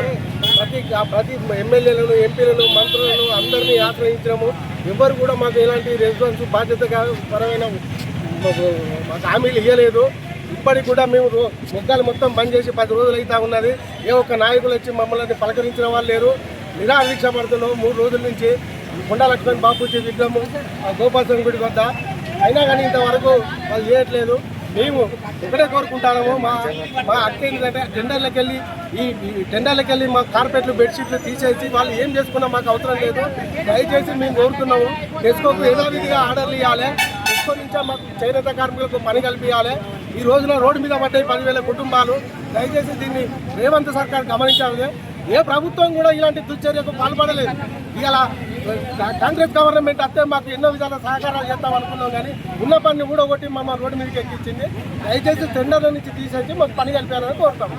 ప్రతి ఎమ్మెల్యేలను, ఎంపీలను, మంత్రులను అందరినీ ఆశ్రయించడము. ఎవరు కూడా మాకు ఎలాంటి రెస్పాన్స్ బాధ్యతగా పరమైన హామీలు ఇవ్వలేదు. ఇప్పటికి కూడా మేము మొక్కలు మొత్తం బంద్ చేసి 10 రోజులు అవుతా ఉన్నది. ఏ ఒక్క నాయకులు వచ్చి మమ్మల్ని పలకరించిన వాళ్ళు లేరు. నిరాదీక్ష పడుతున్నాం 3 రోజుల నుంచి. కొండా లక్ష్మణ్ బాపూజీ విగ్రహం గోపాలస్వామి గుడి వద్ద అయినా కానీ ఇంతవరకు వాళ్ళు చేయట్లేదు. మేము ఒకటే కోరుకుంటాము, మా అక్క ఏంటంటే టెండర్లకు వెళ్ళి మా కార్పెట్లు బెడ్షీట్లు తీసేసి వాళ్ళు ఏం చేసుకున్నా మాకు అవసరం లేదు. దయచేసి మేము కోరుతున్నాము, టెస్కోకు యథావిధిగా ఆర్డర్లు ఇవ్వాలి. టెస్కో నుంచే మాకు చేనేత కార్మికులకు పని కల్పించాలి. ఈ రోజున రోడ్డు మీద పడ్డాయి 10,000 కుటుంబాలు. దయచేసి దీన్ని రేవంత్ సర్కార్ గమనించాలి. ఏ ప్రభుత్వం కూడా ఇలాంటి దుశ్చర్యకు పాల్పడలేదు. ఇలా కాంగ్రెస్ గవర్నమెంట్ వస్తే మాకు ఎన్నో విధాల సహకారాలు చేస్తాం అనుకున్నాం, కానీ ఉన్న పని కూడా ఒకటి మమ్మల్ని రోడ్డు మీదకి ఎక్కించింది. దయచేసి టెండర్ల నుంచి తీసేసి మాకు పని కలిపాలని కోరుతాం.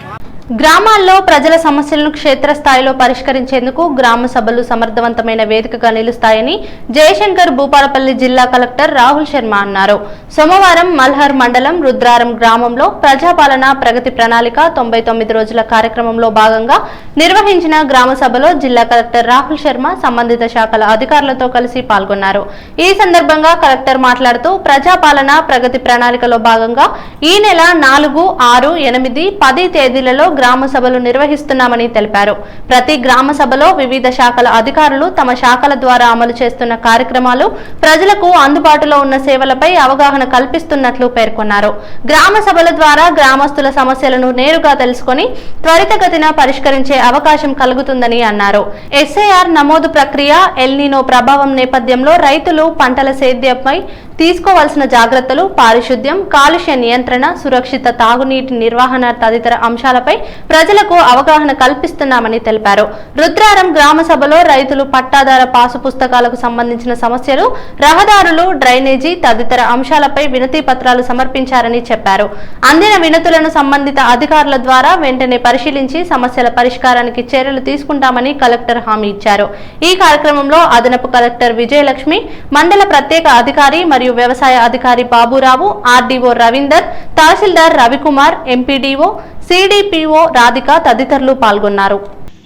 గ్రామాల్లో ప్రజల సమస్యలను క్షేత్రస్థాయిలో పరిష్కరించేందుకు గ్రామ సభలు సమర్థవంతమైన వేదికగా నిలుస్తాయని జయశంకర్ భూపాలపల్లి జిల్లా కలెక్టర్ రాహుల్ శర్మ అన్నారు. సోమవారం మల్హర్ మండలం రుద్రారం గ్రామంలో ప్రజాపాలన ప్రగతి ప్రణాళిక 99 రోజుల కార్యక్రమంలో భాగంగా నిర్వహించిన గ్రామ సభలో జిల్లా కలెక్టర్ రాహుల్ శర్మ సంబంధిత శాఖల అధికారులతో కలిసి పాల్గొన్నారు. ఈ సందర్భంగా కలెక్టర్ మాట్లాడుతూ ప్రజాపాలన ప్రగతి ప్రణాళికలో భాగంగా ఈ నెల 4, 6, 8, 10 తేదీలలో గ్రామ సభలు నిర్వహిస్తున్నామని తెలిపారు. ప్రతి గ్రామ సభలో వివిధ శాఖల అధికారులు తమ శాఖల ద్వారా అమలు చేస్తున్న కార్యక్రమాలు, ప్రజలకు అందుబాటులో ఉన్న సేవలపై అవగాహన కల్పిస్తున్నట్లు పేర్కొన్నారు. గ్రామ సభల ద్వారా గ్రామస్తుల సమస్యలను నేరుగా తెలుసుకొని త్వరితగతిన పరిష్కరించే అవకాశం కలుగుతుందని అన్నారు. ఎస్ఐఆర్ నమోదు ప్రక్రియ, ఎల్నినో ప్రభావం నేపథ్యంలో రైతులు పంటల సేద్యంపై తీసుకోవాల్సిన జాగ్రత్తలు, పారిశుద్ధ్యం, కాలుష్య నియంత్రణ, సురక్షిత తాగునీటి నిర్వహణ తదితర అంశాలపై ప్రజలకు అవగాహన కల్పిస్తున్నామని తెలిపారు. రుద్రారం గ్రామ సభలో రైతులు పట్టాదార పాసు పుస్తకాలకు సంబంధించిన సమస్యలు, రహదారులు, డ్రైనేజీ తదితర అంశాలపై వినతి పత్రాలు సమర్పించారని చెప్పారు. అందిన వినతులను సంబంధిత అధికారుల ద్వారా వెంటనే పరిశీలించి సమస్యల పరిష్కారానికి చర్యలు తీసుకుంటామని కలెక్టర్ హామీ ఇచ్చారు. ఈ కార్యక్రమంలో అదనపు కలెక్టర్ విజయలక్ష్మి, మండల ప్రత్యేక అధికారి మరియు వ్యవసాయ అధికారి బాబురావు, ఆర్డీఓ రవీందర్, తహసీల్దార్ రవికుమార్, ఎంపీడీఓ, సిడిపిఓ రాధిక తదితరులు పాల్గొన్నారు.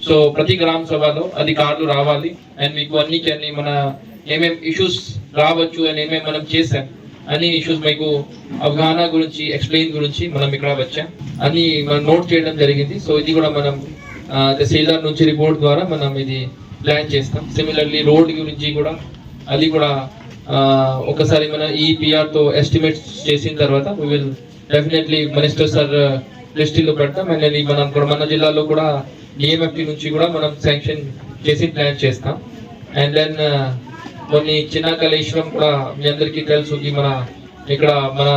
సో ప్రతి గ్రామ సభలో అధికారులు రావాలి అండ్ మీకు అన్ని మన ఏమేమి ఇష్యూస్ రావచ్చు అని ఏమేమి మనం చేసాం అన్ని ఇష్యూస్ మీకు అవగాహన గురించి, ఎక్స్ప్లెయిన్ గురించి మనం ఇక్కడ వచ్చాం అన్ని మనం నోట్ చేయడం జరిగింది. సో ఇది కూడా మనం తహసీల్దార్ నుంచి రిపోర్ట్ ద్వారా మనం ఇది ప్లాన్ చేస్తాం. సిమిలర్లీ రోడ్ గురించి కూడా అది కూడా ఒకసారి మన ఈ పిఆర్ తో ఎస్టిమేట్స్ చేసిన తర్వాత we will definitely minister sir లిస్టులో పెడతాం. అండ్ అది మనం మన జిల్లాలో కూడా డిఎంఎఫ్టీ నుంచి కూడా మనం శాంక్షన్ చేసి ప్లాన్ చేస్తాం. అండ్ దెన్ కొన్ని చిన్న కాళేశ్వరం కూడా మీ అందరికీ తెలుసు మన ఇక్కడ మన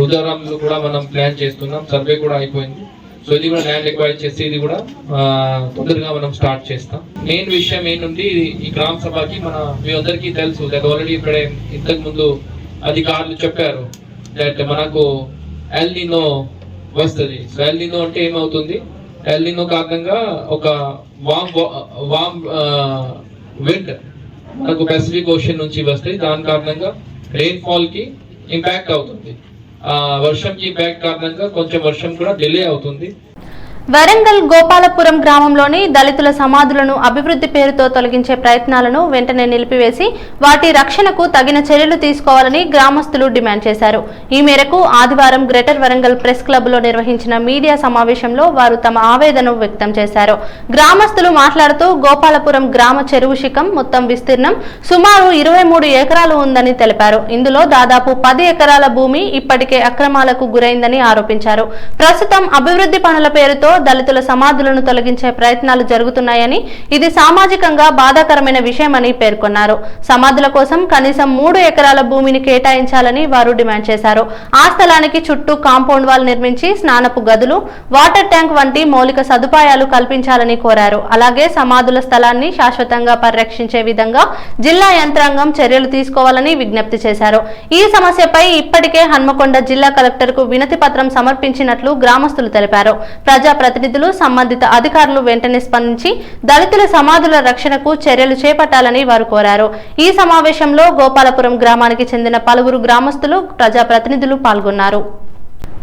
రుద్రారంలో కూడా మనం ప్లాన్ చేస్తున్నాం. సర్వే కూడా అయిపోయింది. సో ఇది కూడా ల్యాండ్ ఎక్వైర్ చేసి ఇది కూడా తొందరగా మనం స్టార్ట్ చేస్తాం. మెయిన్ విషయం ఏంటంటే ఈ గ్రామ సభకి మీ అందరికీ తెలుసు దట్ ఆల్రెడీ ఇప్పుడే ఇంతకు ముందు అధికారులు చెప్పారు దట్ మనకు ఎల్నినో వస్తుంది. సో ఎల్నినో అంటే ఏమవుతుంది, ఎల్నినో కారణంగా ఒక వామ్ విండ్ మనకు పెసిఫిక్ ఓషన్ నుంచి వస్తాయి. దాని కారణంగా రెయిన్ ఫాల్ కి ఇంపాక్ట్ అవుతుంది. వర్షం కి ఇంపాక్ట్ కారణంగా కొంచెం వర్షం కూడా డిలే అవుతుంది. వరంగల్ గోపాలపురం గ్రామంలోని దళితుల సమాధులను అభివృద్ధి పేరుతో తొలగించే ప్రయత్నాలను వెంటనే నిలిపివేసి వాటి రక్షణకు తగిన చర్యలు తీసుకోవాలని గ్రామస్తులు డిమాండ్ చేశారు. ఈ మేరకు ఆదివారం గ్రేటర్ వరంగల్ ప్రెస్ క్లబ్ లో నిర్వహించిన మీడియా సమావేశంలో వారు తమ ఆవేదన వ్యక్తం చేశారు. గ్రామస్తులు మాట్లాడుతూ గోపాలపురం గ్రామ చెరువు శిఖం మొత్తం విస్తీర్ణం సుమారు 23 ఎకరాలు ఉందని తెలిపారు. ఇందులో దాదాపు 10 ఎకరాల భూమి ఇప్పటికే అక్రమాలకు గురైందని ఆరోపించారు. ప్రస్తుతం అభివృద్ధి పనుల పేరుతో దళితుల సమాధులను తొలగించే ప్రయత్నాలు జరుగుతున్నాయని, ఇది సామాజికంగా బాధాకరమైన విషయమని పేర్కొన్నారు. సమాధుల కోసం కనీసం 3 ఎకరాల భూమిని కేటాయించాలని వారు డిమాండ్ చేశారు. ఆ స్థలానికి చుట్టూ కాంపౌండ్ వాల్ నిర్మించి స్నానపు గదులు, వాటర్ ట్యాంక్ వంటి మౌలిక సదుపాయాలు కల్పించాలని కోరారు. అలాగే సమాధుల స్థలాన్ని శాశ్వతంగా పరిరక్షించే విధంగా జిల్లా యంత్రాంగం చర్యలు తీసుకోవాలని విజ్ఞప్తి చేశారు. ఈ సమస్యపై ఇప్పటికే హన్మకొండ జిల్లా కలెక్టర్కు వినతి పత్రం సమర్పించినట్లు గ్రామస్తులు తెలిపారు. ప్రతినిధులు, సంబంధిత అధికారులు వెంటనే స్పందించి దళితుల సమాధుల రక్షణకు చర్యలు చేపట్టాలని వారు కోరారు. ఈ సమావేశంలో గోపాలపురం గ్రామానికి చెందిన పలువురు గ్రామస్తులు, ప్రజాప్రతినిధులు పాల్గొన్నారు.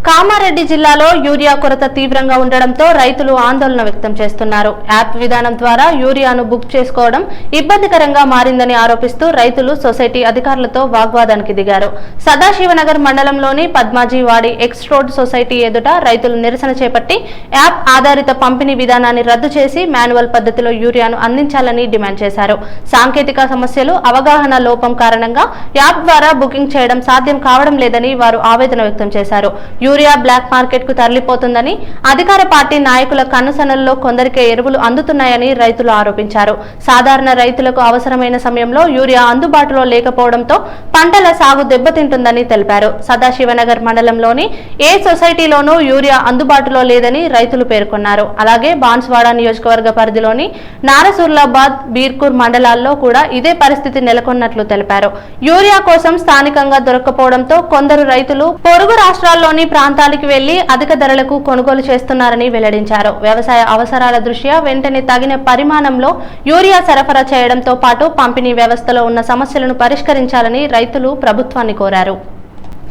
కామారెడ్డి జిల్లాలో యూరియా కొరత తీవ్రంగా ఉండడంతో రైతులు ఆందోళన వ్యక్తం చేస్తున్నారు. యాప్ విధానం ద్వారా యూరియాను బుక్ చేసుకోవడం ఇబ్బందికరంగా మారిందని ఆరోపిస్తూ రైతులు సొసైటీ అధికారులతో వాగ్వాదానికి దిగారు. సదాశివనగర్ మండలంలోని పద్మాజీవాడి ఎక్స్ రోడ్ సొసైటీ ఎదుట రైతులు నిరసన చేపట్టి యాప్ ఆధారిత పంపిణీ విధానాన్ని రద్దు చేసి మాన్యువల్ పద్ధతిలో యూరియాను అందించాలని డిమాండ్ చేశారు. సాంకేతిక సమస్యలు, అవగాహన లోపం కారణంగా యాప్ ద్వారా బుకింగ్ చేయడం సాధ్యం కావడం లేదని వారు ఆవేదన వ్యక్తం చేశారు. యూరియా బ్లాక్ మార్కెట్ కు తరలిపోతుందని, అధికార పార్టీ నాయకుల కన్నుసన్నల్లో కొందరికే ఎరువులు అందుతున్నాయని రైతులు ఆరోపించారు. సాధారణ రైతులకు అవసరమైన సమయంలో యూరియా అందుబాటులో లేకపోవడంతో పంటల సాగు దెబ్బతింటుందని తెలిపారు. సదాశివనగర్ మండలంలోని ఏ సొసైటీలోనూ యూరియా అందుబాటులో లేదని రైతులు పేర్కొన్నారు. అలాగే బాన్స్వాడ నియోజకవర్గ పరిధిలోని నారసూర్లాబాద్, బీర్కూర్ మండలాల్లో కూడా ఇదే పరిస్థితి నెలకొన్నట్లు తెలిపారు. యూరియా కోసం స్థానికంగా దొరక్కపోవడంతో కొందరు రైతులు పొరుగు రాష్ట్రాల్లోని ప్రాంతాలకు వెళ్లి అధిక ధరలకు కొనుగోలు చేస్తున్నారని వెల్లడించారు. వ్యవసాయ అవసరాల దృష్ట్యా వెంటనే తగిన పరిమాణంలో యూరియా సరఫరా చేయడంతో పాటు పంపిణీ వ్యవస్థలో ఉన్న సమస్యలను పరిష్కరించాలని రైతులు ప్రభుత్వాన్ని కోరారు.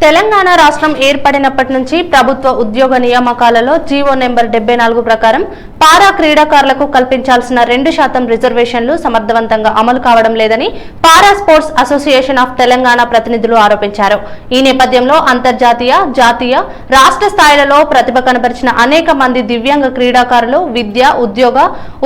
తెలంగాణ రాష్ట్రం ఏర్పడినప్పటి నుంచి ప్రభుత్వ ఉద్యోగ నియామకాలలో జీవో నెంబర్ 74 ప్రకారం పారా క్రీడాకారులకు కల్పించాల్సిన 2% రిజర్వేషన్లు సమర్థవంతంగా అమలు కావడం లేదని పారా స్పోర్ట్స్ అసోసియేషన్ ఆఫ్ తెలంగాణ ప్రతినిధులు ఆరోపించారు. ఈ నేపథ్యంలో అంతర్జాతీయ, జాతీయ, రాష్ట్ర స్థాయిలలో ప్రతిభ కనబరిచిన అనేక మంది దివ్యాంగ క్రీడాకారులు విద్య, ఉద్యోగ,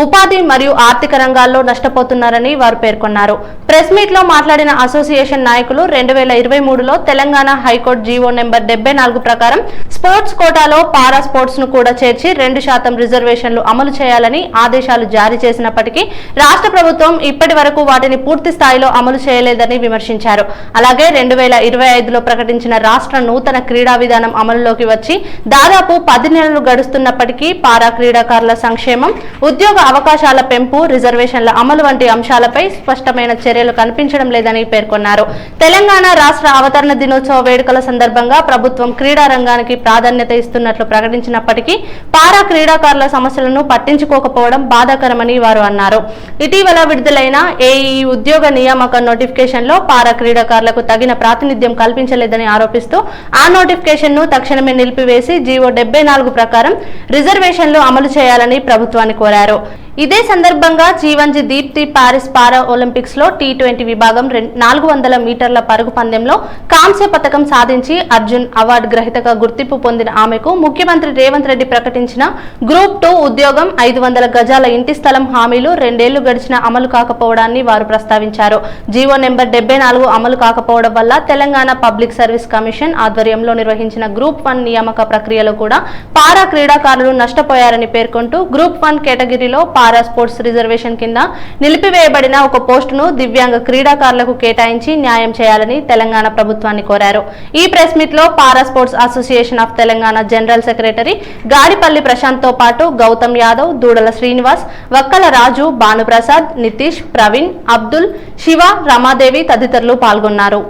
ఉపాధి మరియు ఆర్థిక రంగాల్లో నష్టపోతున్నారని వారు పేర్కొన్నారు. ప్రెస్ మీట్ లో మాట్లాడిన అసోసియేషన్ నాయకులు 2023లో తెలంగాణ హైకోర్టు జీవో నెంబర్ 74 ప్రకారం స్పోర్ట్స్ కోటాలో పారా స్పోర్ట్స్ ను కూడా చేర్చి 2% రిజర్వేషన్లు అమలు చేయాలని ఆదేశాలు జారీ చేసినప్పటికీ రాష్ట్ర ప్రభుత్వం ఇప్పటి వరకు వాటిని పూర్తి స్థాయిలో అమలు చేయలేదని విమర్శించారు. అలాగే 2025లో ప్రకటించిన రాష్ట్ర నూతన క్రీడా విధానం అమలులోకి వచ్చి దాదాపు 10 నెలలు గడుస్తున్నప్పటికీ పారా క్రీడాకారుల సంక్షేమం, ఉద్యోగ అవకాశాల పెంపు, రిజర్వేషన్ల అమలు వంటి అంశాలపై స్పష్టమైన చర్యలు కనిపించడం లేదని పేర్కొన్నారు. తెలంగాణ రాష్ట్ర అవతరణ దినోత్సవ వేడుకల సందర్భంగా ప్రభుత్వం క్రీడా రంగానికి ప్రాధాన్యత ఇస్తున్నట్లు ప్రకటించినప్పటికీ పారా క్రీడాకారుల సమస్యలను పట్టించుకోకపోవడం బాధాకరమని వారు అన్నారు. ఇటీవల విడుదలైన ఏఈ ఉద్యోగ నియామక నోటిఫికేషన్ లో పారా క్రీడాకారులకు తగిన ప్రాతినిధ్యం కల్పించలేదని ఆరోపిస్తూ ఆ నోటిఫికేషన్ ను తక్షణమే నిలిపివేసి జీవో 74 ప్రకారం రిజర్వేషన్లు అమలు చేయాలని ప్రభుత్వాన్ని కోరారు. ఇదే సందర్భంగా జీవన్జీ దీప్తి పారిస్ పారా ఒలింపిక్స్ లో T20 విభాగం 400 మీటర్ల పరుగు పందెంలో కాంస్య పతకం సాధించి అర్జున్ అవార్డు గ్రహీతగా గుర్తింపు పొందిన ఆమెకు ముఖ్యమంత్రి రేవంత్ రెడ్డి ప్రకటించిన గ్రూప్ 2 ఉద్యోగం, 500 గజాల ఇంటి స్థలం హామీలు 2 ఏళ్లు గడిచినా అమలు కాకపోవడాన్ని వారు ప్రస్తావించారు. జీవో నెంబర్ 74 అమలు కాకపోవడం వల్ల తెలంగాణ పబ్లిక్ సర్వీస్ కమిషన్ ఆధ్వర్యంలో నిర్వహించిన గ్రూప్ 1 నియామక ప్రక్రియలో కూడా పారా క్రీడాకారులు నష్టపోయారని పేర్కొంటూ గ్రూప్ 1 కేటగిరీలో పారా స్పోర్ట్స్ రిజర్వేషన్ కింద నిలిపివేయబడిన ఒక పోస్టును దివ్యాంగ క్రీడాకారులకు కేటాయించి న్యాయం చేయాలని తెలంగాణ ప్రభుత్వాన్ని కోరారు. ఈ ప్రెస్ మీట్ లో para sports association of Telangana general secretary Gadipalli Prashanth తో పాటు గౌతమ్ యాదవ్, దూడల శ్రీనివాస్, వక్కల రాజు, భానుప్రసాద్, నితీష్, ప్రవీణ్, అబ్దుల్, శివ, రమాదేవి తదితరులు పాల్గొన్నారు.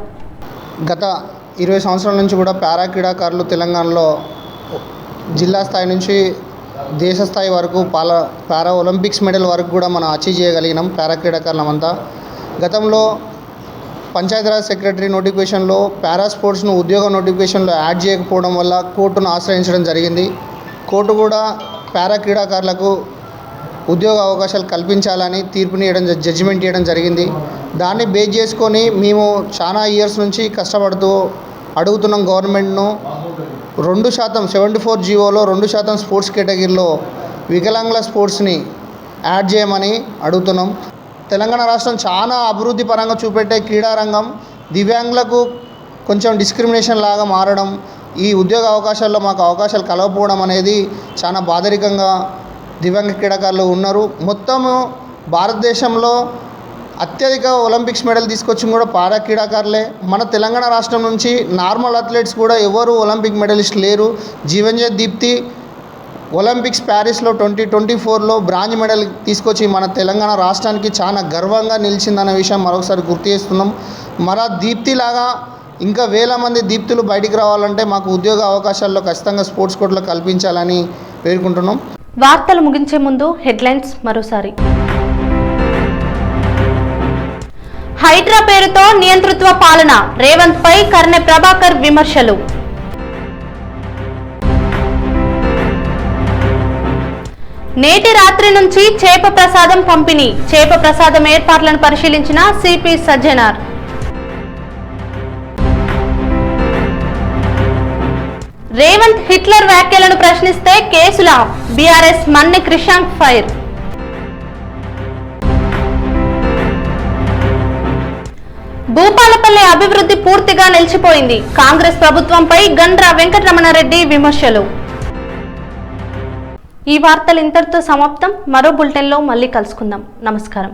గత 20 సంవత్సరాల నుంచి కూడా పారా క్రీడాకారులు తెలంగాణలో జిల్లా స్థాయి నుంచి దేశ స్థాయి వరకు పారా ఒలింపిక్స్ మెడల్ వరకు కూడా మనం అచీవ్ చేయగలిగినాం పారా క్రీడాకారులమంతా. గతంలో పంచాయతీరాజ్ సెక్రటరీ నోటిఫికేషన్లో పారా స్పోర్ట్స్ను ఉద్యోగ నోటిఫికేషన్లో యాడ్ చేయకపోవడం వల్ల కోర్టును ఆశ్రయించడం జరిగింది. కోర్టు కూడా పారా క్రీడాకారులకు ఉద్యోగ అవకాశాలు కల్పించాలని తీర్పునియడం, జడ్జిమెంట్ ఇవ్వడం జరిగింది. దాన్ని బేస్ చేసుకొని మేము చాలా ఇయర్స్ నుంచి కష్టపడుతూ అడుగుతున్నాం గవర్నమెంట్ను 2% 74 జీవోలో 2% స్పోర్ట్స్ కేటగిరీలో వికలాంగుల స్పోర్ట్స్ని యాడ్ చేయమని అడుగుతున్నాం. తెలంగాణ రాష్ట్రం చాలా అభివృద్ధి పరంగా చూపెట్టే క్రీడారంగం దివ్యాంగులకు కొంచెం డిస్క్రిమినేషన్ లాగా మారడం, ఈ ఉద్యోగ అవకాశాల్లో మాకు అవకాశాలు కలగకపోవడం అనేది చాలా బాధరికంగా దివ్యాంగ క్రీడాకారులు ఉన్నారు. మొత్తము భారతదేశంలో అత్యధిక ఒలింపిక్స్ మెడల్ తీసుకొచ్చి కూడా పారా క్రీడాకారులే. మన తెలంగాణ రాష్ట్రం నుంచి నార్మల్ అథ్లెట్స్ కూడా ఎవరు ఒలింపిక్ మెడలిస్ట్ లేరు. జీవన్జీ దీప్తి ఒలింపిక్స్ ప్యారిస్లో 2024లో బ్రాంజ్ మెడల్ తీసుకొచ్చి మన తెలంగాణ రాష్ట్రానికి చాలా గర్వంగా నిలిచిందన్న విషయం మరొకసారి గుర్తు చేస్తున్నాం. మన దీప్తిలాగా ఇంకా వేల మంది దీప్తులు బయటికి రావాలంటే మాకు ఉద్యోగ అవకాశాల్లో ఖచ్చితంగా స్పోర్ట్స్ కోటాలో కల్పించాలని వేడుకుంటున్నాం. వార్తలు ముగించే ముందు హెడ్లైన్స్ మరోసారి. హైడ్రా పేరుతో నియంతృత్వ పాలన, రేవంత్ పై కర్నె ప్రభాకర్ విమర్శలు. నేటి రాత్రి నుంచి చేప ప్రసాదం పంపిణీ. చేప ప్రసాదం ఏర్పాట్లను పరిశీలించిన సిపి సజ్జనార్. రేవంత్ హిట్లర్ వ్యాఖ్యలను ప్రశ్నిస్తే కేసుల బీఆర్ఎస్ మన్నె క్రిషాంక్ ఫైర్. భూపాలపల్లి అభివృద్ధి పూర్తిగా నిలిచిపోయింది. కాంగ్రెస్ ప్రభుత్వంపై గండ్ర వెంకటరమణారెడ్డి విమర్శలు. ఈ వార్తలు ఇంతటితో సమాప్తం. మరో బులెటిన్లో మళ్ళీ కలుసుకుందాం. నమస్కారం.